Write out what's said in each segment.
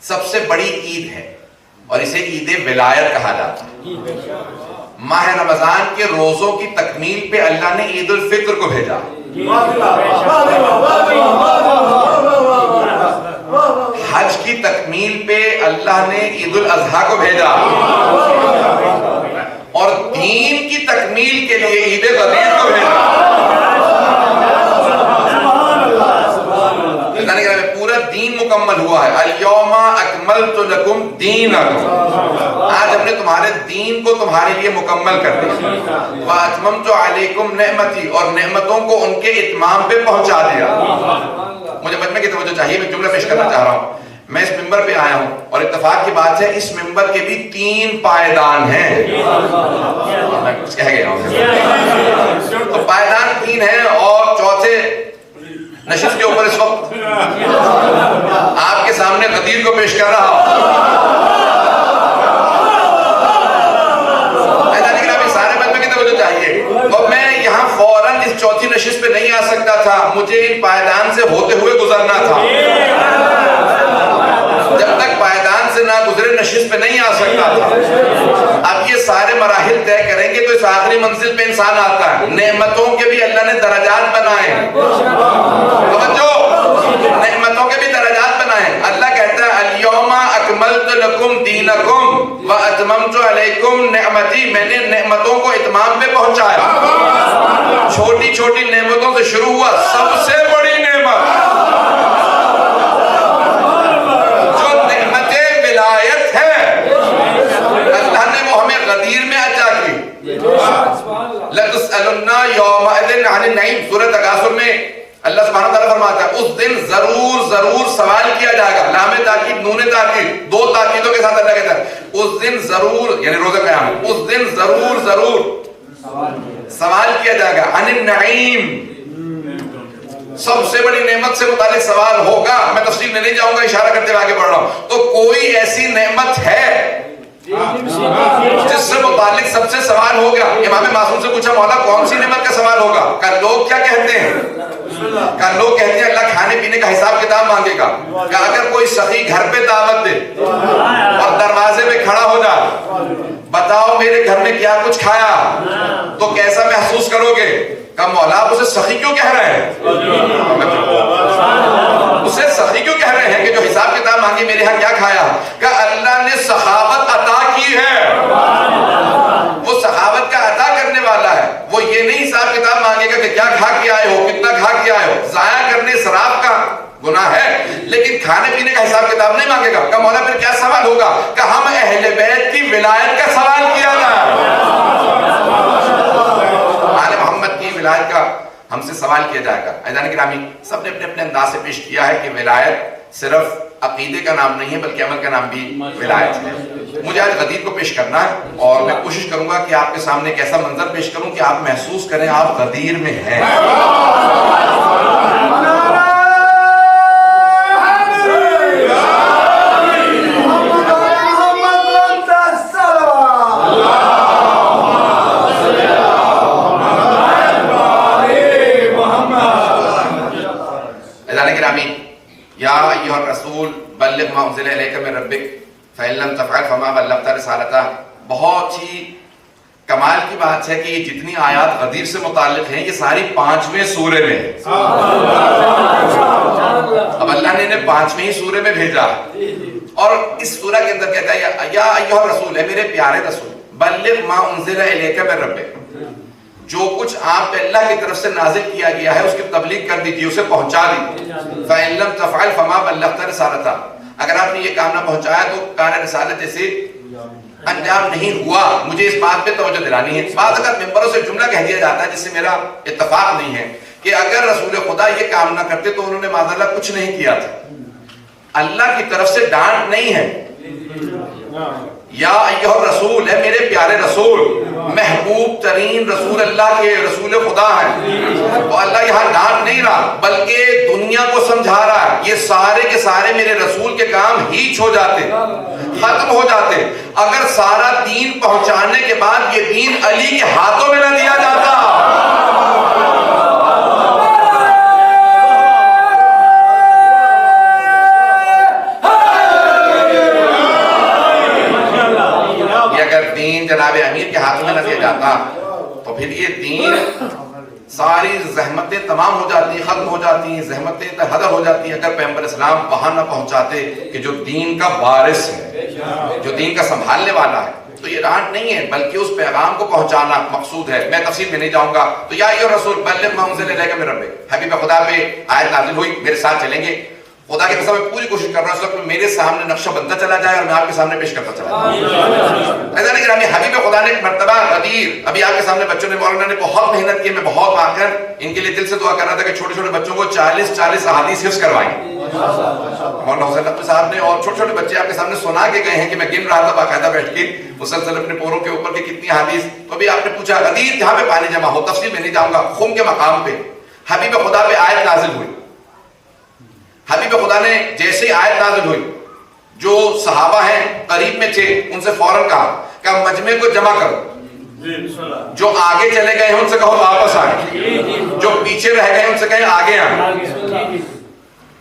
سب سے بڑی عید ہے اور اسے عید ولایت کہا جاتا ہے۔ ماہ رمضان کے روزوں کی تکمیل پہ اللہ نے عید الفطر کو بھیجا، حج کی تکمیل پہ اللہ نے عید الاضحیٰ کو بھیجا، اور دین کی تکمیل کے لیے عید غدیر کو بھیجا۔ پورا دین مکمل ہوا ہے۔ الیوم اکملت لکم دینکم، آج ہم نے تمہارے دین کو تمہارے لیے مکمل کر دیا۔ واتممت علیکم نعمتی، اور نعمتوں کو ان کے اتمام پہ پہنچا دیا۔ مجھے بچنے کی توجہ چاہیے، میں جملہ پیش کرنا چاہ رہا ہوں۔ میں اس ممبر پہ آیا ہوں اور اتفاق کی بات ہے اس ممبر کے بھی 3 پائیدان ہیں۔ میں کچھ کہہ گیا ہوں، تو پائیدان 3 ہیں، اور چوتھے نشست کے اوپر اس وقت آپ کے سامنے غدیر کو پیش کر رہا ہوں۔ سارے بچوں کی توجہ چاہیے، اور میں یہاں فوراً اس چوتھی نشست پہ نہیں آ سکتا تھا، مجھے ان پائیدان سے ہوتے ہوئے گزرنا تھا۔ جب تک پائیدان سے نہ گزرے نشست پہ نہیں آ سکتا تھا۔ اب یہ سارے مراحل طے کریں گے تو اس آخری منزل پہ انسان آتا ہے۔ نعمتوں کے بھی اللہ نے درجات بنائے ہیں، نعمتوں کے بھی درجات بنائے ہیں۔ اللہ کہتا ہے الیوم اکملت لکم دینکم واتممت علیکم نعمتی، میں نے نعمتوں کو اتمام پہ پہنچایا۔ چھوٹی چھوٹی نعمتوں سے شروع ہوا، سب سے بڑی نعمت جو نعمت ولایت ہے، اللہ نے وہ ہمیں غدیر میں عطا کی۔ لَتُسْأَلُنَّ يَوْمَئِذٍ عَنِ النَّعِيمِ، سورۃ تکاثر میں اللہ سبحانہ وتعالیٰ فرماتا ہے اس دن ضرور سوال کیا جائے گا۔ لام تاکید نون تاکید، 2 تاکیدوں کے ساتھ اللہ کہتا ہے اس دن ضرور، یعنی روز قیامت، اس دن ضرور سوال کیا جائے گا۔ عن النعیم، سب سے بڑی نعمت سے متعلق سوال ہوگا۔ میں تفصیل میں نہیں جاؤں گا، اشارہ کرتے ہوئے آگے بڑھ رہا ہوں۔ تو کوئی ایسی نعمت ہے جس سے متعلق سب سے سوال ہو گیا؟ امام معصوم سے پوچھا مولا کون سی نعمت کا سوال ہوگا؟ کہ لوگ کیا کہتے ہیں؟ کہ لوگ کہتے ہیں اللہ کھانے پینے کا حساب کتاب مانگے گا۔ کہ اگر کوئی سخی گھر پہ دعوت دے اور دروازے پہ کھڑا ہو جائے، بتاؤ میرے گھر میں کیا کچھ کھایا، تو کیسا محسوس کرو گے؟ کہ مولا آپ اسے سخی کیوں کہہ رہے ہیں؟ اسے سخی کیوں کہہ رہے ہیں کہ جو حساب کتاب مانگے میرے ہاں کیا کھایا؟ کہ اللہ نے سخاوت عطا کی ہے، وہ سخاوت کا عطا کرنے والا ہے۔ وہ یہ نہیں حساب کتاب مانگے گا کہ کیا کھا کے آئے ہو، کتنا کھا کے آئے ہو، ضائع کرنے اسراف کا گناہ ہے، لیکن کھانے پینے کا حساب کتاب نہیں مانگے گا۔ کہ مولا پھر کیا سوال ہوگا؟ کہ ہم اہل بیت کی ولایت کا سوال کیا جائے، آل محمد کی ولایت کا ہم سے سوال کیا جائے گا۔ عزیزان گرامی، سب نے اپنے اپنے انداز سے پیش کیا ہے کہ ولایت صرف عقیدے کا نام نہیں ہے بلکہ عمل کا نام بھی ولایت ہے۔ مجھے آج غدیر کو پیش کرنا ہے اور میں کوشش کروں گا کہ آپ کے سامنے ایک ایسا منظر پیش کروں کہ آپ محسوس کریں آپ غدیر میں ہیں۔ یا ایھا الرسول بلغ ما انزل الیک من ربک فإن لم تفعل فما بلغت رسالتہ۔ بہت ہی کمال کی بات ہے کہ یہ جتنی آیات غدیر سے متعلق ہیں یہ ساری 5ویں سورے میں ہیں۔ اب اللہ نے انہیں 5ویں سورے میں بھیجا اور اس سورہ کے اندر کہتا ہے یا ایھا الرسول، اے میرے پیارے رسول، بلغ ما انزل الیک من ربک، جو کچھ آپ پہ اللہ کی طرف سے نازل کیا گیا ہے اس کی تبلیغ کر دیجیے، اسے پہنچا دیجیے۔ فَإِن لَمْ تَفْعَلْ فَمَا بَلَّغْتَ رِسَالَتَهُ، اگر آپ نے یہ کام نہ پہنچایا تو کان رسالت جیسے انجام نہیں ہوا۔ مجھے اس بات پہ توجہ دلانی ہے، بعض اگر ممبروں سے جملہ کہہ دیا جاتا ہے جس سے میرا اتفاق نہیں ہے کہ اگر رسول خدا یہ کام نہ کرتے تو انہوں نے معذاللہ کچھ نہیں کیا تھا۔ اللہ کی طرف سے ڈانٹ نہیں ہے۔ یا ایھا الرسول، اے میرے پیارے رسول، محبوب ترین رسول اللہ کے رسول خدا ہیں، تو اللہ یہاں ڈانٹ نہیں رہا بلکہ دنیا کو سمجھا رہا ہے یہ سارے کے سارے میرے رسول کے کام ہیچ ہو جاتے، ختم ہو جاتے اگر سارا دین پہنچانے کے بعد یہ دین علی کے ہاتھوں میں نہ دیا جاتا۔ دین جناب امیر کے ہاتھ میں نہ دیا جاتا تو پھر یہ دین ساری زحمتیں تمام ہو جاتی ہیں، ختم ہو جاتی ہیں، زحمتیں ہدر ہو جاتی ہیں اگر پیغمبر اسلام وہاں نہ پہنچاتے کہ جو دین کا وارث ہے، جو دین کا سنبھالنے والا ہے۔ تو یہ ڈانٹ نہیں ہے بلکہ اس پیغام کو پہنچانا مقصود ہے۔ میں تفصیل میں نہیں جاؤں گا۔ تو یا ایھا الرسول بلغ ما انزل الیک من ربک، حبیب خدا پہ آیت نازل ہوئی، میرے ساتھ چلیں گے۔ خدا کی قسم میں پوری کوشش کر رہا ہوں اس وقت میرے سامنے نقشہ بنتا چلا جائے اور میں آپ کے سامنے پیش کرتا چلا جاؤں۔ ایسا نہیں کہ حبیب خدا نے ایک مرتبہ غدیر، ابھی آپ کے سامنے بچوں نے، مولانا نے بہت محنت کی، میں بہت واقعا ان کے لیے دل سے دعا کر رہا تھا کہ چھوٹے چھوٹے بچوں کو 40 احادیث حفظ کروائیں۔ مولانا حسین نقوی صاحب نے اور چھوٹے چھوٹے بچے آپ کے سامنے سنا کے گئے ہیں کہ میں گن رہا تھا باقاعدہ بیٹھ کے مسلسل اپنے پوروں کے اوپر کی کتنی احادیث۔ تو ابھی آپ نے پوچھا غدیر جہاں پہ پانی جمع ہو، تفصیل میں نہیں جاؤں گا، خم کے مقام پہ حبیب خدا پہ آیت نازل ہوئی۔ حبیب خدا نے جیسے آیت نازل ہوئی، جو صحابہ ہیں قریب میں تھے ان سے فوراً کہا کہ مجمع کو جمع کرو، جو آگے چلے گئے ہیں ان سے کہو واپس آئیں، جو پیچھے رہ گئے ہیں ان سے کہیں آگے آئیں۔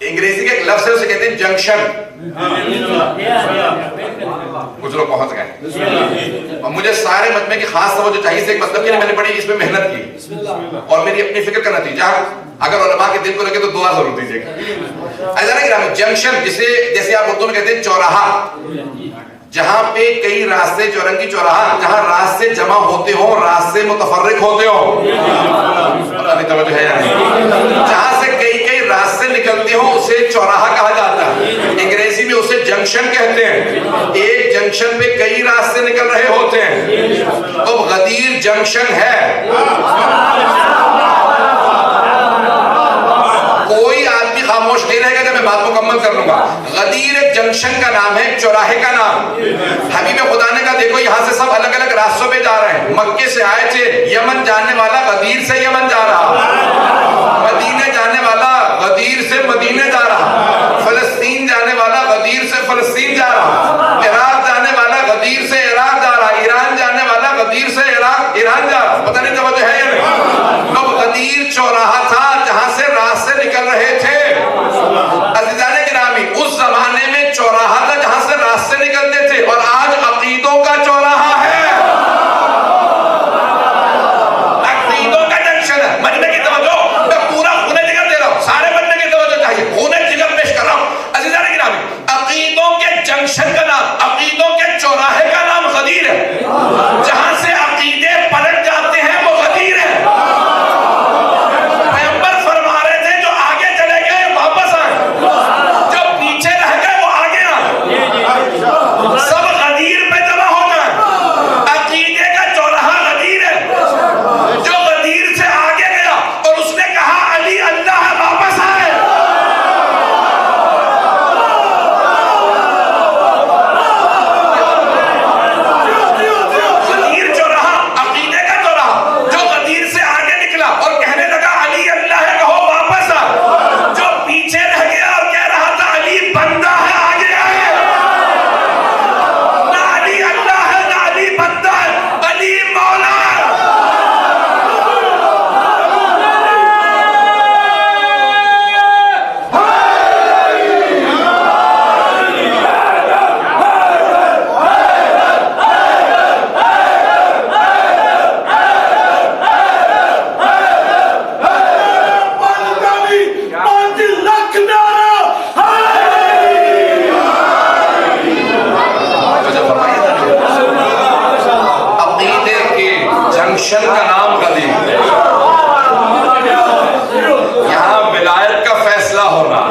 انگریزی کے ایک لفظ ہے اسے کہتے ہیں جنکشن۔ کچھ لوگ پہنچ گئے اور مجھے سارے مجمع کی خاص توجہ چاہیے، اس مطلب کہ میں نے بڑی اس میں محنت کی اور میری اپنی فکر کا نتیجہ اگر علماء کے دل کو لگے تو دعا ضرور دیجیے گا۔ ایسا نہیں کہ جنکشن جسے آپ اردو میں کہتے ہیں چوراہا، جہاں پہ کئی راستے، چورنگی چوراہا، جہاں راستے جمع ہوتے ہوں، راستے متفرق ہوتے ہوں، توجہ ہے یا نہیں؟ جہاں سے کئی راستے نکلتے ہوں اسے چوراہا کہا جاتا ہے، انگریزی میں اسے جنکشن کہتے ہیں۔ ایک جنکشن پہ کئی راستے نکل رہے ہوتے ہیں، تو غدیر جنکشن ہے۔ کوئی آدمی خاموش نہیں رہے گا جب میں بات مکمل کر لوں گا۔ غدیر ایک جنکشن کا نام ہے، چوراہے کا نام۔ حبیب خدا نے کہا دیکھو یہاں سے سب الگ الگ راستوں پہ جا رہے ہیں، مکے سے آئے تھے، یمن جانے والا غدیر سے یمن جا رہا، مدینے جانے والا غدیر سے مدینے جا رہا، فلسطین جانے والا غدیر سے فلسطین جا رہا، عراق جانے والا غدیر سے عراق جا رہا، ایران جانے والا غدیر سے ایران جا رہا۔ پتہ نہیں توجہ ہے یا نہیں؟ تو غدیر چوراہا تھا جہاں سے راستے نکل رہے تھے۔ عزیزان گرامی، اس زمانے میں چوراہا تھا جہاں سے راستے نکلتے تھے، اور آج عقیدوں کا چوراہا ہے، عقیدوں کا جنکشن ہے۔ مجمع کی توجہ، میں پورا خونِ جگر دے رہا ہوں، سارے مجمع کی توجہ چاہیے، خونِ جگر پیش کر رہا ہوں۔ عزیزان گرامی، عقیدوں کے جنکشن کا نام، عقیدوں کے چوراہے کا نام غدیر ہے، جہاں سے عقیدے پلٹ جاتے ہیں وہ غدیر ہے۔ پیغمبر فرما رہے تھے جو آگے چلے گئے واپس آئیں، جو پیچھے رہ گئے وہ آگے آئیں، سب غدیر پہ جمع ہو جائیں۔ عقیدے کا چوراہا غدیر ہے، جو غدیر سے آگے گیا اور اس نے کہا علی اللہ ہے، واپس آئے۔ غدیر چوراہا، عقیدے کا چوراہا، جو غدیر سے آگے نکلا اور کہنے لگا علی اللہ ہے، کہو واپس آ، جو پیچھے رہ گیا اور کہہ رہا تھا علی بندہ ہے، آگے آئے۔ نہ علی اللہ ہے نہ علی بندہ ہے، علی مولا ہے۔ عقیدے کے جنکشن کا نام غدیر، یہاں ولایت کا فیصلہ ہونا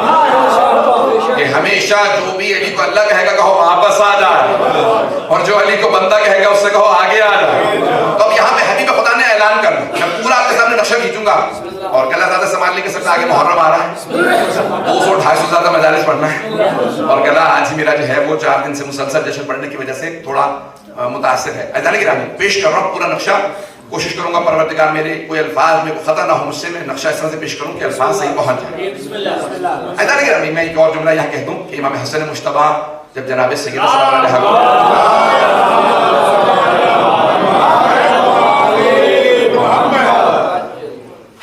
کہ ہمیشہ جو بھی علی کو اللہ کہے گا کہو واپس آ جائے، اور جو علی کو بندہ کہے گا اس سے کہو آگے آ جائے۔ تو اب یہاں پہ حبیب خدا نے اعلان کرنا، میں پورا آپ کے سامنے نقشہ کھینچوں گا، اور کل زیادہ سنبھال نہیں کر سکتا، آگے محرم آ رہا ہے، 200-250 زیادہ مجالس پڑھنا ہے، اور کل آج ہی میرا جو ہے وہ 4 دن سے مسلسل جشن پڑھنے کی وجہ سے تھوڑا متاثر ہے۔ عزیزان گرامی، پیش کر رہا ہوں پورا نقشہ، کوشش کروں گا پروردگار میرے کوئی الفاظ میں خطا نہ ہو مجھ سے، میں نقشہ اس طرح سے پیش کروں کہ الفاظ صحیح پہنچ جائیں۔ عزیزان گرامی، میں ایک اور جملہ یہاں کہہ دوں کہ امام حسن مجتبیٰ جب جناب سیدنا صلی اللہ علیہ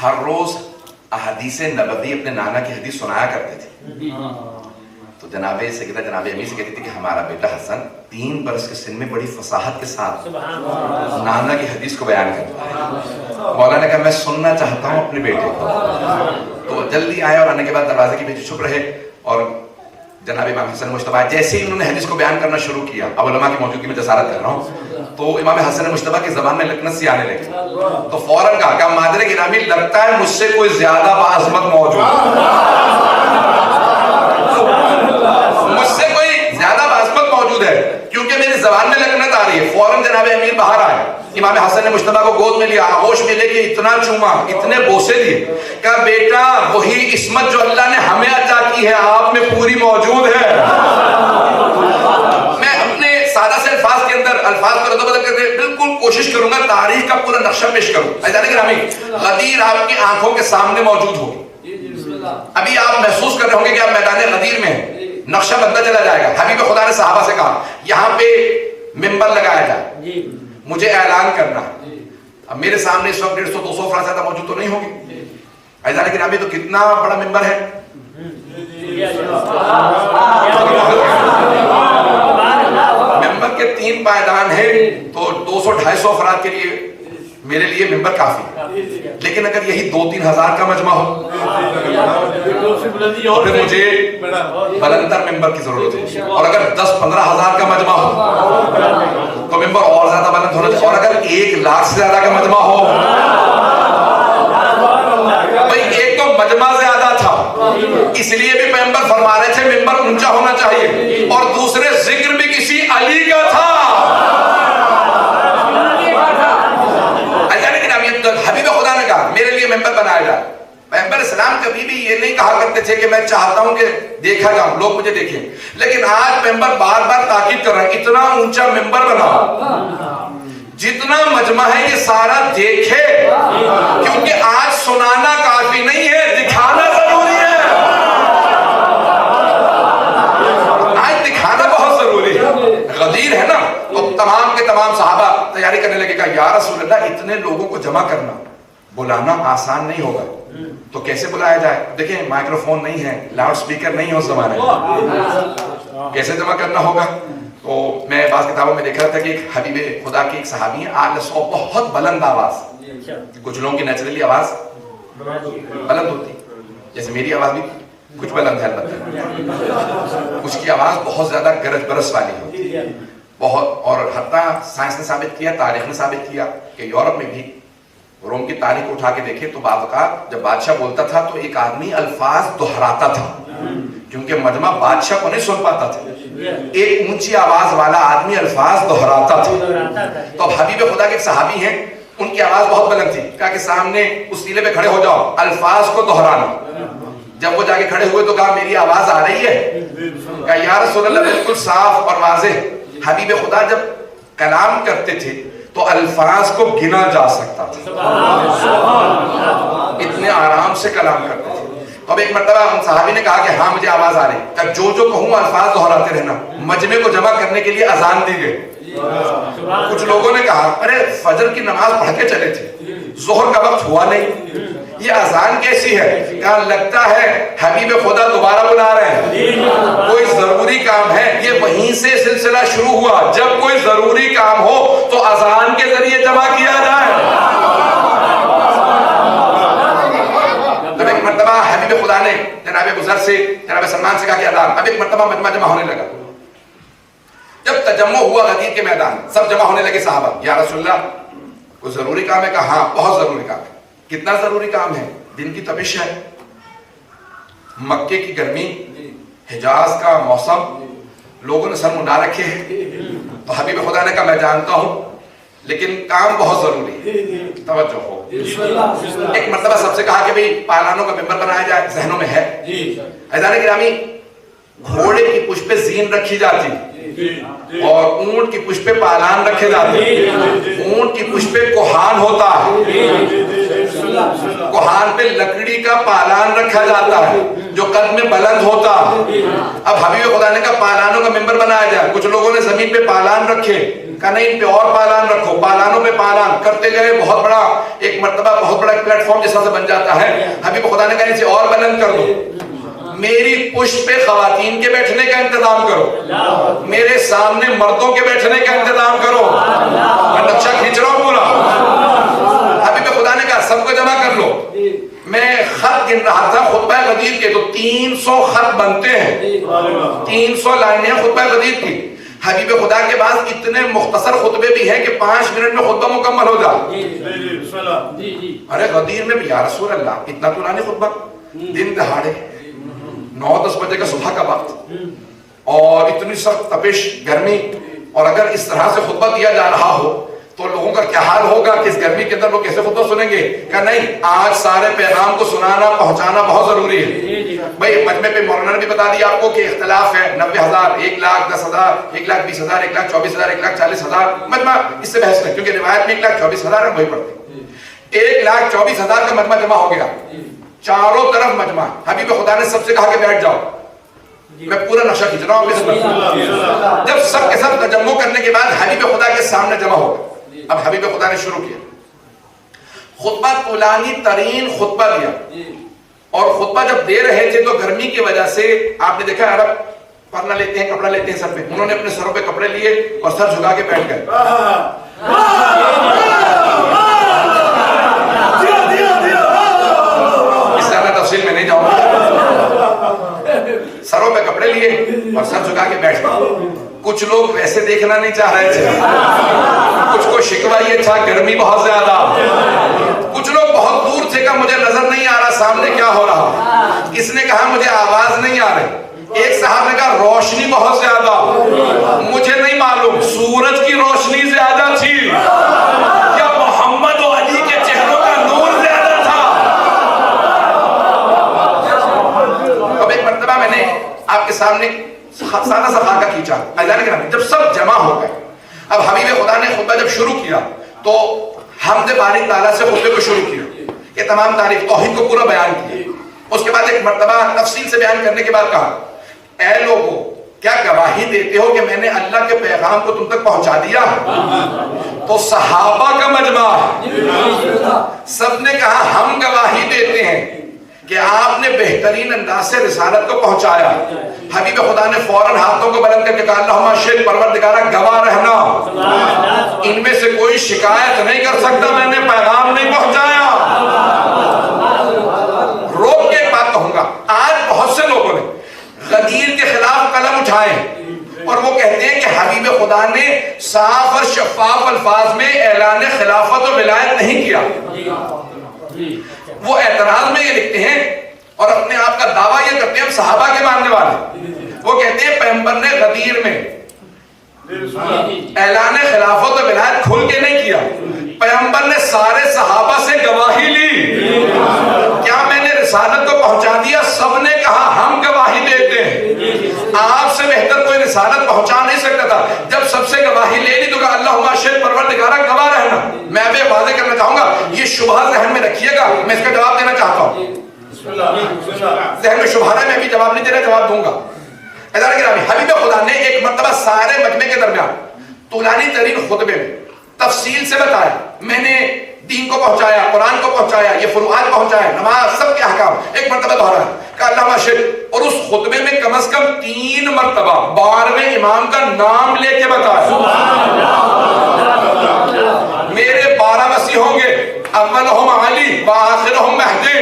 ہر روز احادیث نبوی اپنے نانا کی حدیث سنایا کرتے تھے، تو جناب سیدہ جناب امی سے کہتی تھی کہ ہمارا بیٹا حسن 3 برس کے سن میں بڑی فصاحت کے ساتھ نانا کی حدیث کو بیان کرتا ہے. مولانا نے کہا میں سننا چاہتا ہوں اپنے بیٹے کو. تو جلدی آئے اور آنے کے بعد دروازے کے پیچھے چھپ رہے اور جناب امام حسن مجتبیٰ جیسے ہی انہوں نے حدیث کو بیان کرنا شروع کیا, اب علماء کی موجودگی میں جسارت کر رہا ہوں, تو امام حسن مجتبیٰ کی زبان میں لکنت سی آنے لگی. تو فوراً کہا کہ مادر گرامی لگتا ہے مجھ سے کوئی زیادہ باعظمت موجود ہے, مجھ سے کوئی زیادہ باعظمت موجود ہے کیونکہ میری زبان میں لکنت آ رہی ہے. فوراً جناب امیر باہر آئے, امام حسن نے مجتبیٰ کو گود میں لیا, آغوش میں لے کے اتنا چوما, اتنے بوسے دیے, کہا بیٹا وہی عصمت جو اللہ نے ہمیں عطا کی ہے آپ میں پوری موجود ہے. میں اپنے سادہ سے الفاظ کے اندر الفاظ کو رد و بدل کر کے بالکل کوشش کروں گا تاریخ کا پورا نقشہ پیش کروں. غدیر آپ کی آنکھوں کے سامنے موجود ہوگی. ابھی آپ محسوس کر رہے ہوں گے کہ آپ میدان غدیر میں ہیں, نقشہ بنتا چلا جائے گا. حبیب خدا نے صحابہ سے کہا یہاں پہ ممبر لگایا جائے, مجھے اعلان کرنا. اب میرے سامنے اس وقت 150-200 افراد زیادہ موجود تو نہیں ہوگی. ایزان گرامی تو کتنا بڑا ممبر ہے, ممبر کے 3 پائیدان ہیں, تو 200-250 افراد کے لیے میرے لیے ممبر کافی. لیکن اگر یہی 2-3 ہزار کا مجمع ہو تو پھر مجھے بلندر ممبر کی ضرورت ہے. اور اگر 10-15 ہزار کا مجمع ہو تو ممبر اور زیادہ بلند ہونا چاہیے. اور اگر 1 لاکھ سے زیادہ کا مجمع ہو, بھائی ایک تو مجمع زیادہ تھا اس لیے بھی پیغمبر فرما رہے تھے ممبر اونچا ہونا چاہیے, اور دوسرے ذکر بھی کسی علی کا تھا. حبیب خدا نے کہا میرے لیے ممبر بنایا جائے. پیغمبر اسلام کبھی بھی یہ نہیں کہا کرتے تھے کہ میں چاہتا ہوں کہ دیکھا جاؤں, لوگ مجھے دیکھیں, لیکن آج پیغمبر بار بار تاکید کر رہا ہے اتنا اونچا ممبر بناؤ جتنا مجمع ہے یہ سارا دیکھے, کیونکہ آج سنانا کافی نہیں ہے, دکھانا ضروری ہے. آج دکھانا بہت ضروری ہے. غدیر ہے نا, تو تمام کے تمام صحابہ تیاری کرنے لگے, کہا یا رسول اللہ اتنے لوگوں کو جمع کرنا بلانا آسان نہیں ہوگا, تو کیسے بلایا جائے؟ دیکھیں مائکروفون نہیں ہے, لاؤڈ سپیکر نہیں ہے اس زمانے میں, کیسے جمع کرنا ہوگا؟ تو میں بعض کتابوں میں دیکھ رہا تھا کہ ایک حبیب خدا کی ایک صحابی ہیں, اعلی صوت, بہت بلند آواز. کچھ لوگوں کی نیچرلی آواز بلند ہوتی, جیسے میری آواز بھی کچھ بلند ہے البتہ, کچھ کی آواز بہت زیادہ گرج برس والی ہوتی ہے بہت. اور حتیٰ سائنس نے ثابت کیا, تاریخ نے ثابت کیا کہ یورپ میں بھی روم کی تاریخ کو اٹھا کے دیکھیں تو بعض اوقات جب بادشاہ بولتا تھا تو ایک آدمی الفاظ دہراتا تھا, کیونکہ مجمع بادشاہ کو نہیں سن پاتا تھا, ایک اونچی آواز والا آدمی الفاظ دہراتا تھا. تو اب حبیب خدا کے ایک صحابی ہیں, ان کی آواز بہت بلند تھی, کہا کہ سامنے اس ٹیلے پہ کھڑے ہو جاؤ, الفاظ کو دہرانا. جب وہ جا کے کھڑے ہوئے تو کہا میری آواز آ رہی ہے؟ کہا یا رسول اللہ بالکل صاف اور واضح. حبیب خدا جب کلام کرتے تھے تو الفاظ کو گنا جا سکتا تھا, اتنے آرام سے کلام کرتے تھے. اب ایک مرتبہ ان صحابی نے کہا کہ ہاں مجھے آواز آ رہی, کہ جو کہوں الفاظ دہراتے رہنا. مجمع کو جمع کرنے کے لیے اذان دی گئی. کچھ لوگوں نے کہا ارے فجر کی نماز پڑھ کے چلے تھے, ظہر کا وقت ہوا نہیں, یہ اذان کیسی ہے؟ کہا لگتا ہے حبیب خدا دوبارہ بلا رہے ہیں, کوئی ضروری کام ہے. یہ وہیں سے سلسلہ شروع ہوا, جب کوئی ضروری کام ہو تو اذان کے ذریعے جمع کیا جائے. جب ایک مرتبہ حبیب خدا نے جناب بزر سے جناب سلمان سے کہا کہ اذان, اب ایک مرتبہ مجمع جمع ہونے لگا. جب تجمع ہوا غدیر کے میدان, سب جمع ہونے لگے صحابہ, یا رسول اللہ کوئی ضروری کام ہے؟ کہا ہاں بہت ضروری کام ہے. کتنا ضروری کام ہے؟ دن کی تپش ہے, مکے کی گرمی, حجاز کا موسم, لوگوں نے سر منڈا رکھے ہیں. تو حبیب خدا نے کہا میں جانتا ہوں لیکن کام بہت ضروری ہے, توجہ ہو. ایک مرتبہ سب سے کہا کہ بھئی پالانوں کا ممبر بنایا جائے, ذہنوں میں ہے. عزیزان گرامی گھوڑے کی پشت پہ زین رکھی جاتی اور اونٹ کی پشت پہ پالان رکھے جاتے. اونٹ کی پشت پہ کوہان ہوتا ہے, کوہان پہ لکڑی کا پالان رکھا جاتا ہے جو قد میں بلند ہوتا ہے. اب حبیب خدا نے کہا پالانوں کا ممبر بنایا جائے. کچھ لوگوں نے زمین پہ پالان رکھے, کہا نہیں ان پہ اور پالان رکھو, پالانوں پہ پالان کرتے گئے. بہت بڑا ایک مرتبہ بہت بڑا پلیٹ فارم جیسا سے بن جاتا ہے. حبیب خدا نے کہا اسے اور بلند کر دو. میری پشت پہ خواتین کے بیٹھنے کا انتظام کرو، میرے سامنے مردوں کے بیٹھنے کا انتظام کرو. میں نقشہ کھینچ رہا ہوں پورا. حبیب خدا نے کہا سب کو جمع کر لو. میں خط گن رہا تھا خطبہ غدیر کے، تو 300 خط بنتے ہیں، 300 لائنیں خطبہ غدیر کی. حبیب خدا کے بعد اتنے مختصر خطبے بھی ہیں کہ 5 منٹ میں خطبہ مکمل ہو جائے. ارے غدیر میں بھی یا رسول اللہ اتنا طولانی خطبہ، دن دہاڑے 9-10 بجے کا صبح کا وقت اور اتنی سخت تپش گرمی، اور اگر اس طرح سے خطبہ دیا جا رہا ہو تو لوگوں کا کیا حال ہوگا کہ اس گرمی کے اندر وہ کیسے خطبہ سنیں گے؟ کہ نہیں، آج سارے پیغام کو سنانا پہنچانا بہت ضروری ہے. بھائی مجمع پہ مولانا نے بھی بتا دیا آپ کو کہ اختلاف ہے، 90,000 1,10,000 1,20,000 1,24,000 1,40,000. مجمع اس سے بحث نہیں، کیونکہ روایت میں 1,24,000 ہے، وہی پڑھتے. 1,24,000 کا مجمع جمع ہو گیا، چاروں طرف مجمع. حبیب خدا نے سب سے کہا کہ بیٹھ جاؤ. میں پورا نقشہ کھینچ رہا ہوں. جب سب کے سب تجمع کرنے کے بعد حبیب خدا کے سامنے جمع ہو گئے. اب حبیب خدا نے شروع کیا خطبہ، طولانی ترین خطبہ دیا. اور خطبہ جب دے رہے تھے تو گرمی کی وجہ سے آپ نے دیکھا عرب پرنا لیتے ہیں، کپڑا لیتے ہیں سر پہ، انہوں نے اپنے سروں پہ کپڑے لیے اور سر جھکا کے بیٹھ گئے. اس طرح تفصیل میں نہیں جاؤں گا. سروں پہ کپڑے لیے اور سر جھکا کے بیٹھ گئے. کچھ لوگ ویسے دیکھنا نہیں چاہ رہے تھے، کچھ کو شکوہ یہ تھا گرمی بہت زیادہ، کچھ لوگ بہت دور تھے کہ مجھے نظر نہیں آ رہا سامنے کیا ہو رہا. کس نے کہا مجھے آواز نہیں آ رہی. ایک صاحب نے کہا روشنی بہت زیادہ، مجھے نہیں معلوم سورج کی روشنی زیادہ تھی یا محمد و علی کے چہروں کا نور زیادہ تھا. اب ایک مرتبہ میں نے آپ کے سامنے سادہ سا خاکہ کھینچا. اذان کے نام جب سب جمع ہو گئے، اب حبیب خدا نے خطبہ جب شروع کیا تو حمد باری تعالیٰ سے خطبے کو شروع کیا. یہ تمام تعریف توحید کو پورا بیان کیا. اس کے بعد ایک مرتبہ تفصیل سے بیان کرنے کے بعد کہا اے لوگو کیا گواہی دیتے ہو کہ میں نے اللہ کے پیغام کو تم تک پہنچا دیا؟ تو صحابہ کا مجمع سب نے کہا ہم گواہی دیتے ہیں کہ آپ نے بہترین انداز سے رسالت کو پہنچایا. حبیب خدا نے فوراً ہاتھوں کو بلند کر کے کہا اللہم اشہد پروردگارہ گواہ رہنا، ان میں سے کوئی شکایت نہیں کر سکتا میں نے پیغام نہیں پہنچایا. روک کے ایک بات کہوں گا، آج بہت سے لوگوں نے غدیر کے خلاف قلم اٹھائے اور وہ کہتے ہیں کہ حبیب خدا نے صاف اور شفاف الفاظ میں اعلان خلافت و ولایت نہیں کیا. وہ اعتراض میں یہ لکھتے ہیں اور اپنے آپ کا دعویٰ یہ کرتے ہیں ہم صحابہ کے ماننے والے. وہ کہتے ہیں پیغمبر نے غدیر میں اعلان خلافت و ولایت کھل کے نہیں کیا، پیغمبر نے سارے صحابہ سے گواہی لی. کیا میں نے رسالت کو پہنچا دیا؟ سب نے کہا ہم گواہی دیتے ہیں. آپ سے بہتر کوئی رسالت پہنچا نہیں سکتا تھا. جب سب سے گواہی لے لی تو کہا اللہم اشہد پروردگارہ گواہ رہنا. میں ابھی واضح کرنا چاہوں گا، یہ شبہ ذہن میں رکھیے گا، میں اس کا جواب دینا چاہتا ہوں. ذہن میں شبہ ہے، میں بھی جواب نہیں دینا، جواب دوں گا. حبیب خدا نے ایک مرتبہ سارے مجمع کے درمیان طولانی ترین خطبے میں تفصیل سے بتایا میں نے دین کو پہنچایا، قرآن کو پہنچایا، یہ فروعات پہنچایا، نماز سب کے احکام ایک مرتبہ دہرایا کہ اللہم اشہد. اور اس خطبے میں کم از کم 3 مرتبہ 12ویں امام کا نام لے کے بتایا. میرے 12 مسیح ہوں گے، اولہم علی و آخرہم مہدی.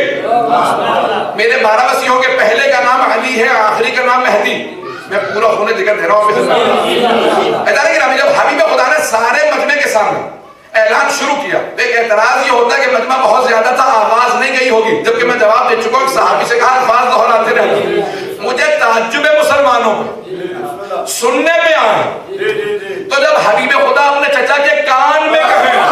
میرے 12 مسیح ہوں گے، پہلے کا نام علی ہے، آخری کا نام مہدی. میں پورا خون ذکر دے رہا ہوں. جب حبیب خدا نے سارے مجمع کے سامنے اعلان شروع کیا تو ایک اعتراض یہ ہوتا ہے کہ مجمع بہت زیادہ تھا، آواز نہیں گئی ہوگی، جبکہ میں جواب دے چکا ہوں. صحابی سے کہا الفاظ دہراتے رہے. مجھے تعجب ہے مسلمانوں پہ، سننے پہ آئے تو جب حبیب خدا اپنے چچا کے کان میں کہیں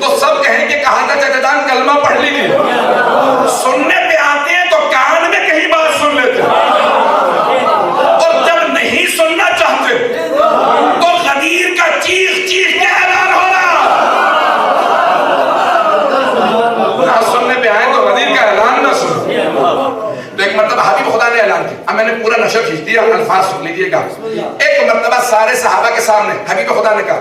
تو سب کہیں کہ کہا تھا چچا جان کلمہ پڑھ لیجیے. سننے پہ آتے ہیں تو کان میں کہیں بات سن لیتے اور جب نہیں سننا چاہتے تو غدیر کا چیخ چیخ کے اعلان ہو رہا. نہ سننے پہ آئے تو غدیر کا اعلان نہ سن. تو ایک مرتبہ حبیب خدا نے اعلان کیا. اب میں نے پورا نشر کھینچ دیا، الفاظ سن لیجیے گا. ایک مرتبہ سارے صحابہ کے سامنے حبیب خدا نے کہا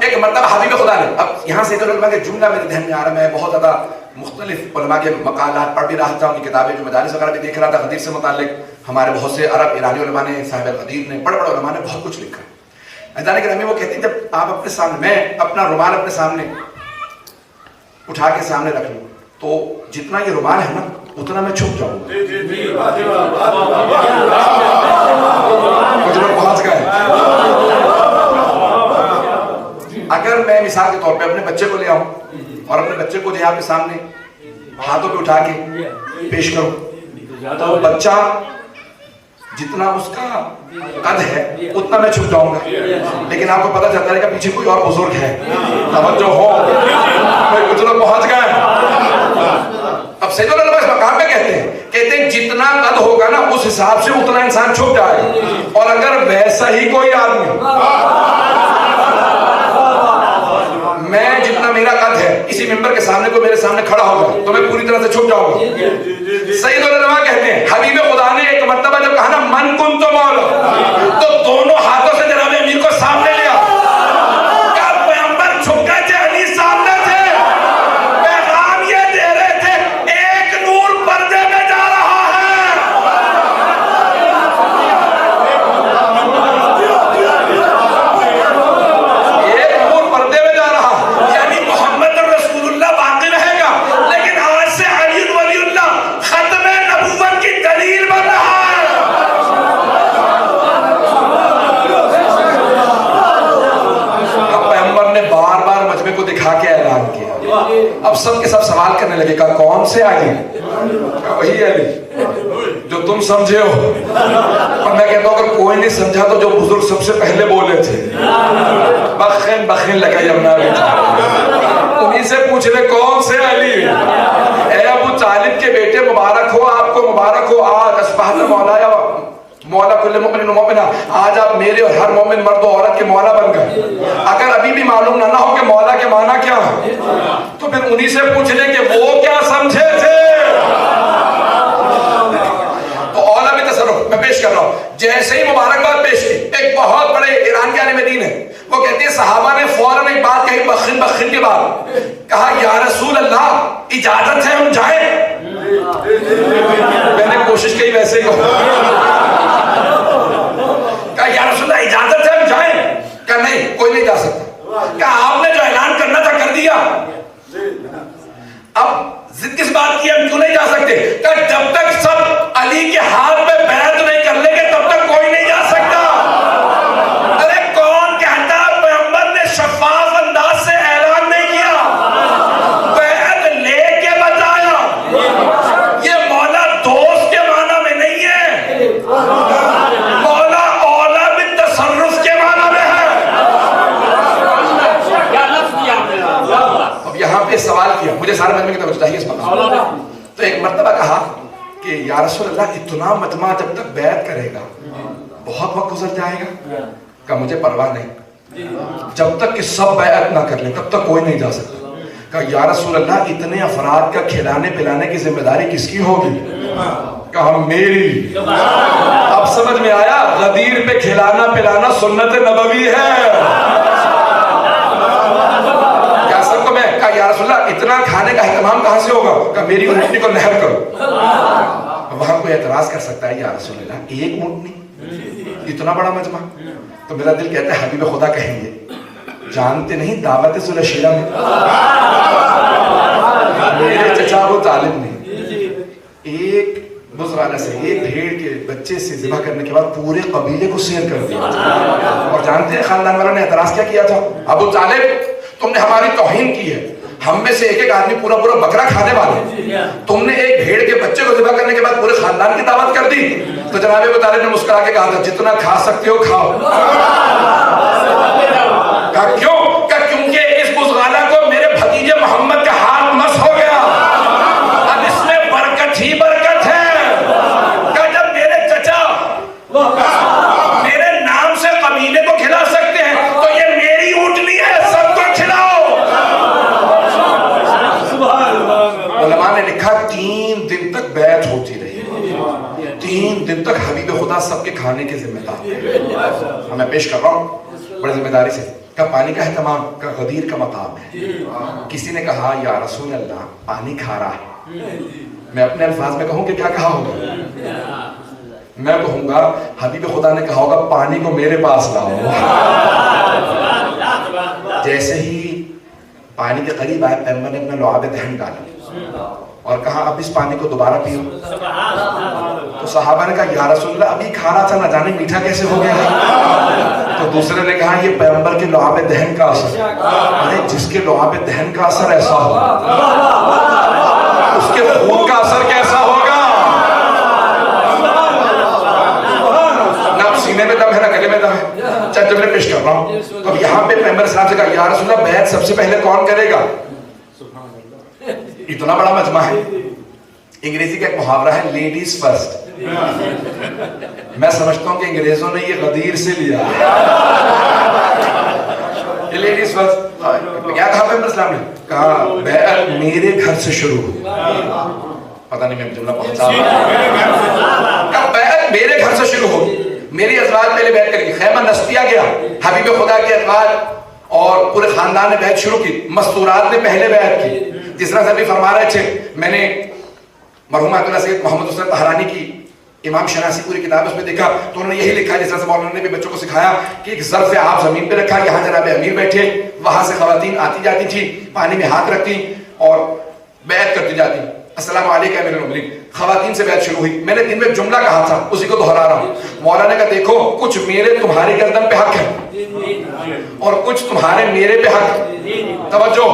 ایک مرتبہ حبیب خدا نے, اب یہاں سے علماء کے جملہ میرے ذہن میں آ رہا ہے, میں بہت زیادہ مختلف علماء کے مقالات پڑھ بھی رہا تھا, ان کی کتابیں جو مدارس وغیرہ بھی دیکھ رہا تھا حدیث سے متعلق. ہمارے بہت سے عرب ایرانی علماء نے, صاحب القدیر نے, بڑے بڑے علماء نے بہت کچھ لکھا. ادانے کے وہ کہتے ہیں جب آپ اپنے سامنے, میں اپنا رومال اپنے سامنے اٹھا کے سامنے رکھ لوں تو جتنا یہ رومال ہے نا اتنا میں چھپ جاؤں گا. کچھ لوگ پہنچ گئے. اگر میں مثال کے طور پہ اپنے بچے کو لے آؤں اور اپنے بچے کو جو آپ کے سامنے ہاتھوں پہ اٹھا کے پیش کروں تو بچہ جتنا اس کا قد ہے اتنا میں چھپ جاؤں گا, لیکن آپ کو پتا چلتا ہے کہ پیچھے کوئی اور بزرگ ہے. توجہ ہو, کچھ لوگ پہنچ گئے. اب سید العلماء اس مقام پہ کہتے ہیں جتنا قد ہوگا نا اس حساب سے اتنا انسان چھپ جائے. اور اگر ویسا ہی کوئی آدمی, میں جتنا میرا قد ہے اسی ممبر کے سامنے کو میرے سامنے کھڑا ہوگا تو میں پوری طرح سے چھپ جاؤں گا. سید العلماء کہتے ہیں حبیب خدا نے ایک مرتبہ جب کہا نا من کنت مولا, تو دونوں ہاتھوں سے جناب امیر کو سامنے لیا. کیا پیغمبر چھپ گئے تھے, علی سامنے تھے, پیغام یہ دے رہے تھے ایک نور پردے میں جا رہا ہے. ایک نور پردے میں جا رہا, یعنی محمد رسول اللہ باقی رہے گا, لیکن آج سے علی ولی اللہ ختم نبوت کی دلیل بن رہا ہے. اب پیغمبر نے بار بار مجمع کو دکھا کے اعلان کیا. اب سب کے سب سوال کرنے لگے کہ کون سے علی؟ وہی علی جو تم سمجھے ہو. اور میں کہتا ہوں اگر کوئی نہیں سمجھا تو جو بزرگ سب سے پہلے بولے تھے, بخن بخن لگا یمنا بیٹا, انہیں سے پوچھ لے کون سے علی. اے ابو طالب کے بیٹے مبارک ہو, آپ کو مبارک ہو. آج اصبحنا مولا یا مولا کل مومن و مومنہ, آج آپ میرے اور ہر مومن مرد و عورت کے مولا بن گئے. اگر ابھی بھی معلوم نہ ہو کہ مولا کے معنی کیا ہے تو پھر انہی سے پوچھ لیں کہ وہ کیا سمجھے تھے. تو اولا بھی تصرف میں پیش کر رہا ہوں. جیسے ہی مبارکباد پیش کی, ایک بہت بڑے ایران کے عالم دین ہے, وہ کہتے ہیں صحابہ نے فوراً ایک بات کہی بخن بخن کے بعد, کہا یا رسول اللہ اجازت ہے ہم جائیں. میں نے کوشش کی ویسے ہی کہا یا رسول اللہ اجازت ہے ہم جائیں. کہا نہیں کوئی نہیں جا سکتا. کہا آپ نے جو اعلان کرنا تھا کر دیا, اب ضد کس بات کی, ہم کیوں نہیں جا سکتے؟ کہا جب تک سب علی کے ہاتھ پہ بیعت نہیں کر لیں گے تب تک کوئی نہیں جا سکتا. ارے کون کہتا پیغمبر نے شفاف انداز سے اعلان نہیں کیا, بیعت لے کے بتایا. یہ مولا دوست کے معنی میں نہیں ہے, مولا اولا بالتصرف کے معنی میں ہے. اب یہاں پہ سوال کیا, مجھے سارے مجمع کی توجہ چاہیے اس مقام. تو ایک مرتبہ کہا کہ یا رسول اللہ اتنا مجمع جب تک بیعت کرے گا بہت وقت گزر جائے گا. کہا مجھے پرواہ نہیں, جب تک کہ سب بیعت نہ کر لیں تب تک کوئی نہیں جا سکتا. کہا یا رسول اللہ اتنے افراد کا کھلانے پلانے کی ذمہ داری کس کی ہوگی؟ کہا میری. اب سمجھ میں آیا, غدیر پہ کھلانا پلانا سنت نبوی ہے. کیا سب کو میں کہا یا رسول اللہ اتنا کھانے کا اہتمام کہاں سے ہوگا؟ کہا میری اونٹنی کو نہر کرو. وہاں کوئی اعتراض کر سکتا ہے یا رسول اللہ ایک اونٹنی, اتنا بڑا مجمع؟ تو میرا دل کہتا ہے حبیب خدا کہیں گے جانتے نہیں دعوت ذوالشیرہ میں میرے چچا ابو طالب نے ایک بزرگانہ سے ایک بھیڑ کے بچے سے ذبح کرنے کے بعد پورے قبیلے کو سیر کر دیا. اور جانتے ہیں خاندان والوں نے اعتراض کیا کیا تھا؟ ابو طالب تم نے ہماری توہین کی ہے, ہم میں سے ایک ایک آدمی پورا پورا بکرا کھانے والے, تم نے ایک بھیڑ کے بچے کو ذبح کرنے کے بعد پورے خاندان کی دعوت کر دی. تو جناب ابو طالب نے مسکرا کے کہا تھا جتنا کھا سکتے ہو کھاؤ. کہا کیوں؟ کہا کیونکہ اس بزغالہ کو میرے بھتیجے محمد کا ہاتھ مس ہو گیا, اب اس میں برکت ہی برکت ہے. کہا جب میرے چچا میرے نام سے قبیلے کو کھلا سکتے ہیں تو یہ میری اونٹنی ہے, سب کو کھلاؤ. علماء نے لکھا 3 دن تک بیعت ہوتی رہی, 3 دن تک حبیب خدا سب کے کھانے کے ذمہ دار. میں پیش کر رہا ہوں بڑی ذمہ داری سے کہا پانی کا اہتمام کا غدیر کا مقام ہے. کسی نے کہا یا رسول اللہ پانی کھارا ہے. میں اپنے الفاظ میں کہوں کہ کیا کہا ہوگا؟ میں کہوں گا حبیب خدا نے کہا ہوگا پانی کو میرے پاس لاؤ. جیسے ہی پانی کے قریب آئے پیغمبر نے اپنا لعاب دہن ڈالا اور کہا اب اس پانی کو دوبارہ پیو. تو صحابہ نے کہا یا رسول اللہ ابھی کھارا تھا نہ جانے میٹھا کیسے ہو گیا. تو دوسرے نے کہا یہ پیغمبر کے لعاب دہن کا اثر. ارے جس کے لعاب دہن کا اثر ایسا ہو اس کے خون کا اثر کیسا ہوگا؟ نہ اب سینے میں دم ہے نہ گلے میں دم ہے. چند جملے پیش کر رہا ہوں. تو اب یہاں پہ پیغمبر اسلام سے کہا یا رسول اللہ بیعت سب سے پہلے کون کرے گا؟ اتنا بڑا مجمع ہے. انگریزی کا ایک محاورہ ہے لیڈیز فرسٹ. میں سمجھتا ہوں کہ انگریزوں نے یہ غدیر سے لیا. یہ لیڈیز فرسٹ. کیا کہا پیغمبر اسلام نے؟ کہا بیعت میرے گھر سے شروع ہو. پتہ نہیں میں جملہ پہنچا رہا. کہا بیعت میرے گھر سے شروع ہو. میری ازواج پہلے بیعت کریں گی. خیمہ نصبیہ گیا. حبیب خدا کے ازواج اور پورے خاندان نے بیعت شروع کی. مستورات نے پہلے بیعت کی. جس طرح سے ابھی فرما رہے تھے میں نے مرحوم آیت اللہ سید محمد حسین طہرانی کی امام شناسی پوری کتاب اس میں دیکھا تو انہوں نے یہی لکھا جس طرح سے مولانا نے بھی بچوں کو سکھایا کہ ایک ظرف آپ زمین پہ رکھا, یہاں جناب امیر بیٹھے, وہاں سے خواتین آتی جاتی تھی, پانی میں ہاتھ رکھتی اور بیعت کرتی جاتی. السلام علیکم امیر المومنین. خواتین سے بیعت شروع ہوئی. میں نے دن میں جملہ کہا تھا اسی کو دہرا رہا ہوں. مولانا کا دیکھو کچھ میرے تمہاری گردن پہ حق ہے اور کچھ تمہارے میرے پہ حق. توجہ,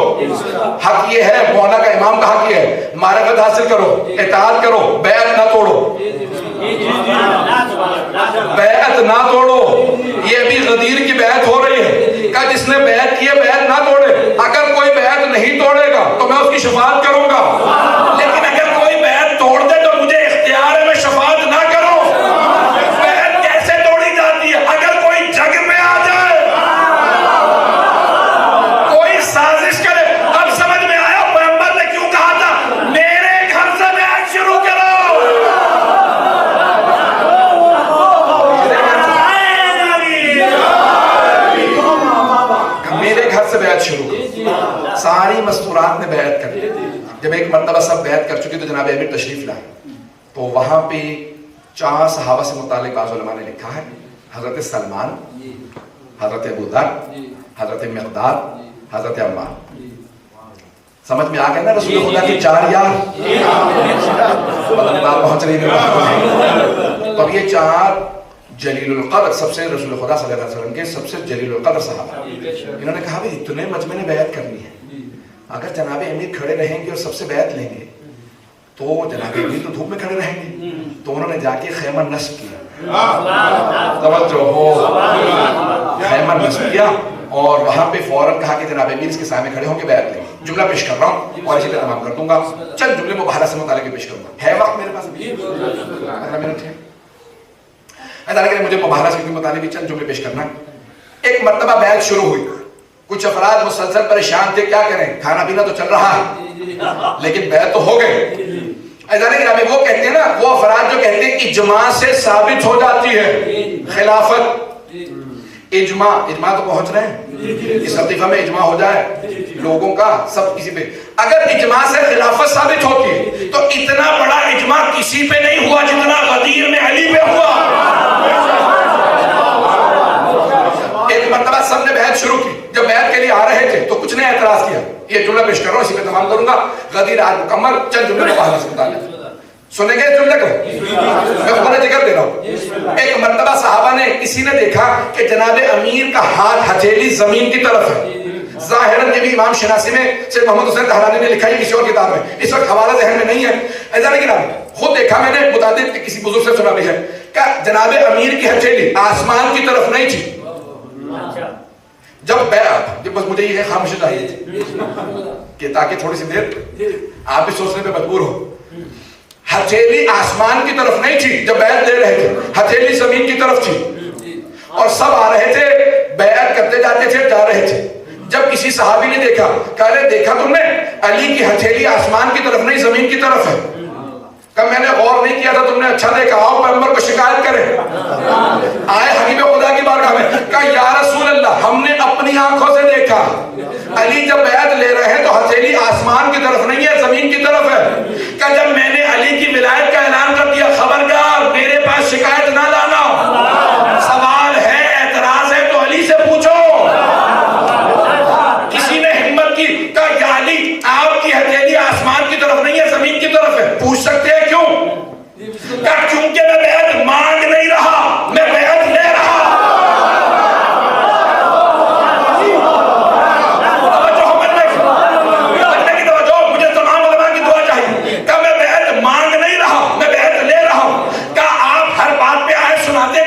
حق یہ ہے مولانا کا امام کا حق یہ ہے معرفت حاصل کرو, اطاعت کرو, بیعت نہ توڑو. بیعت نہ توڑو. یہ ابھی غدیر کی بیعت ہو رہی ہے کہ جس نے بیعت کی ہے بیعت نہ توڑے. اگر کوئی بیعت نہیں توڑے گا تو میں اس کی شفاعت کروں گا, لیکن اگر کوئی بیعت توڑ دے تو مجھے اختیار ہے میں شفاعت نہ کروں. بیعت کیسے توڑی جاتی ہے؟ اگر کوئی جگ میں آ جائے, کوئی سازش کرے. اب سمجھ میں آیا پیغمبر نے کیوں کہا تھا میرے گھر سے بیعت شروع کرو. میرے گھر سے بیعت شروع کرو. ساری مستورات نے بیعت کر لی. جب ایک مرتبہ سب بیعت کر چکی تو جناب امیر تشریف لائے تو وہاں پہ 4 صحابہ سے متعلق بعض علماء نے لکھا ہے. حضرت سلمان, حضرت ابو ذر, حضرت مقداد, حضرت عمار. سمجھ میں آ گیا نا رسول خدا کی 4 یار. پہنچ رہی ہے. تو یہ 4 جلیل القدر سب سے رسول خدا صلی اللہ علیہ وسلم کے سب سے جلیل القدر صحابہ. انہوں نے کہا بھئی اتنے مجمع نے بیعت کرنی ہے, اگر جناب امیر کھڑے رہیں گے اور سب سے بیعت لیں گے تو جناب امیر تو دھوپ میں کھڑے رہیں گے. تو انہوں نے جا کے خیمہ نصب کیا. توجہ ہو, خیمہ نصب کیا اور وہاں پہ فوراً کہا کہ جناب امیر اس کے سامنے کھڑے ہوں کے بیعت لیں. جملہ پیش کر رہا ہوں اور اسی پہ تمام کر دوں گا. چند جملے مباحثہ سے متعلق پیش کروں گا. ہے وقت میرے پاس؟ 15 منٹ ہے. مجھے مباحثہ کے متعلق چند جملے پیش کرنا. ایک مرتبہ بیعت شروع ہوئی. کچھ افراد مسلسل پریشان تھے, کیا کریں, کھانا پینا تو چل رہا ہے لیکن بیعت تو ہو گئے. وہ کہتے ہیں نا, وہ افراد جو کہتے ہیں اجماع سے ثابت ہو جاتی ہے خلافت. اجماع تو پہنچ رہے ہیں, اس لطیفہ میں اجماع ہو جائے لوگوں کا سب کسی پہ. اگر اجماع سے خلافت ثابت ہوتی ہے تو اتنا بڑا اجماع کسی پہ نہیں ہوا جتنا غدیر میں علی پہ ہوا. ایک مرتبہ سب نے بیعت شروع کی. جب بیعت کے لیے آ رہے تھے تو کچھ نے اعتراض کیا. یہ جملہ پیش کر رہا ہوں, اسی پہ تمام کروں گا. غدیر آج مکمل. چند جملے مباحثہ سے متعلق سنیں گے. جملے کو میں خبر ذکر دے رہا ہوں. ایک مرتبہ صحابہ نے کسی نے دیکھا کہ جناب امیر کا ہاتھ ہتھیلی زمین کی طرف ہے. ظاہراً یہ بھی امام شناسی میں سے محمد حسین طہرانی نے لکھا ہے کسی اور کتاب میں, اس وقت حوالہ ذہن میں نہیں ہے. ایسا نہیں کہ خود دیکھا میں نے, متعدد کسی بزرگ سے سنا بھی ہے کہ جناب امیر کی ہتھیلی آسمان کی طرف نہیں تھی. جب بیعت, بس مجھے یہ خاموشی چاہیے تھی کہ تاکہ تھوڑی سی دیر آپ بھی سوچنے پہ مجبور ہو. ہتھیلی آسمان کی طرف نہیں تھی جب بیعت لے رہے تھے, ہتھیلی زمین کی طرف تھی اور سب آ رہے تھے, بیعت کرتے جاتے تھے, جا رہے تھے. جب کسی صحابی نے دیکھا, کہا دیکھا تم نے, علی کی ہتھیلی آسمان کی طرف نہیں زمین کی طرف ہے. کہ میں نے غور نہیں کیا تھا، تم نے اچھا دیکھا، آؤ پیغمبر کو شکایت کرے. آئے حبیب خدا کی بارگاہ میں، کہا یا رسول اللہ ہم نے اپنی آنکھوں سے دیکھا علی جب بیعت لے رہے ہیں تو ہتھیلی آسمان کی طرف نہیں ہے، زمین کی طرف ہے. کہ جب میں نے علی کی ولایت کا اعلان کر دیا، خبردار میرے پاس شکایت نہ لانا، سوال ہے اعتراض ہے تو علی سے پوچھو. کسی نے ہمت کی، کہا یا علی آپ کی ہتھیلی آسمان کی طرف نہیں ہے، زمین کی طرف ہے. پوچھ سکتے ہیں کیوں؟ کہا کیونکہ میں بیعت مانگ نہیں رہا، میں بیعت لے رہا.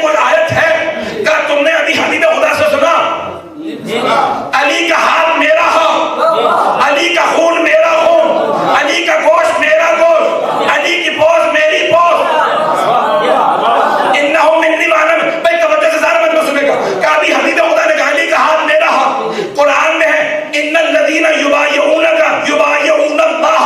کوئی آیت ہے کہ تم نے ابھی حبیب خدا سے سنا علی کا ہاتھ میرا ہاتھ، علی کا خون میرا خون، علی کا گوشت میرا گوشت، علی کی پوز میری پوز. انہو منی وعلم، بھائی توجہ سے سارا مجمع سنے گا کہ ابھی حبیب خدا نے کہا علی کا ہاتھ میرا ہاتھ. قرآن میں ہے ان الذین یبایعونک یبایعون اللہ.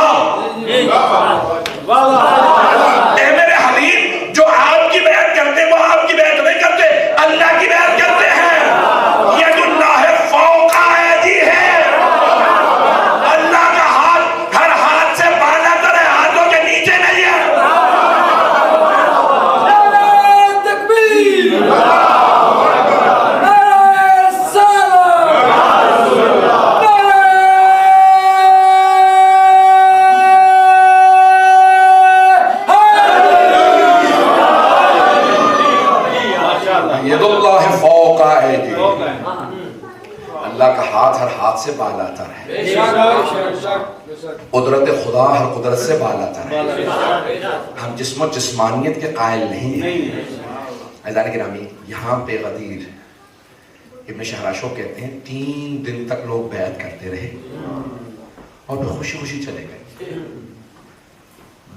اے میرے حبیب جو آپ کی بیعت کرتے وہ آپ کی بیعت نہیں کرتے، اللہ کی بیعت کرتے ہیں. ید اللہ فوق ایدی ہے، اللہ کا ہاتھ ہر ہاتھ سے بالا تر ہے، ہاتھوں کے نیچے نہیں ہے. نعرہ تکبیر، نعرہ رسالت، ید اللہ فوق ایدی، اللہ کا ہاتھ ہر ہاتھ سے بالا تر ہے، قدرت خدا ہر قدرت سے بالا تر ہے. ہم جسم و جسمانیت کے قائل نہیں ہیں. عزیزان گرامی، یہاں پہ غدیر ابن شہراشو کہتے ہیں 3 دن تک لوگ بیعت کرتے رہے اور پھر خوشی خوشی چلے گئے.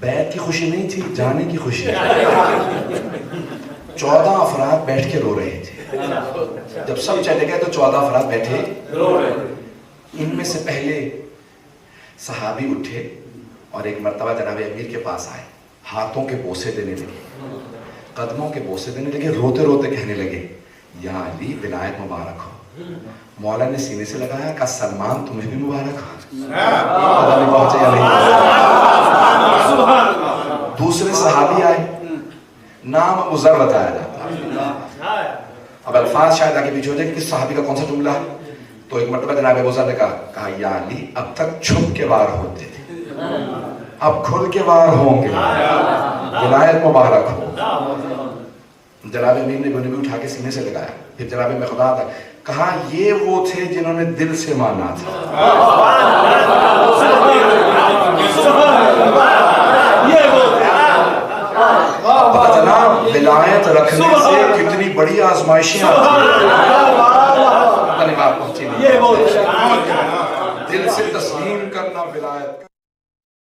بیعت کی خوشی نہیں تھی، جانے کی خوشی. 14 افراد بیٹھ کے رو رہے تھے. جب سب چلے گئے تو 14 افراد بیٹھے رو رہے. ان میں سے پہلے صحابی اٹھے اور ایک مرتبہ جناب امیر کے پاس آئے، ہاتھوں کے بوسے دینے لگے، قدموں کے بوسے دینے لگے، روتے روتے کہنے لگے یا علی ولایت مبارک ہو. مولا نے سینے سے لگایا، کہا سلمان تمہیں بھی مبارک ہو. پتہ نہیں پہنچے یا نہیں. دوسرے صحابی آئے، نام ابو ذر بتایا جاتا. اب الفاظ شاید آگے پیچھے ہو جائے کہ کس صحابی کا کون سا جملہ ہے. تو ایک مرتبہ جناب ابو ذر نے کہا یا علی اب تک چھپ کے وار ہوتے تھے، اب کھل کے وار ہوں گے، ولایت مبارک ہو. جناب امیر نے گھنی بھی اٹھا کے سینے سے لگایا. پھر جناب مقداد آئے، کہا یہ وہ تھے جنہوں نے دل سے مانا تھا. پتہ چلا ولایت رکھنے سے کتنی بڑی آزمائشیں آتی ہیں. دل سے تسلیم کرنا ولایت.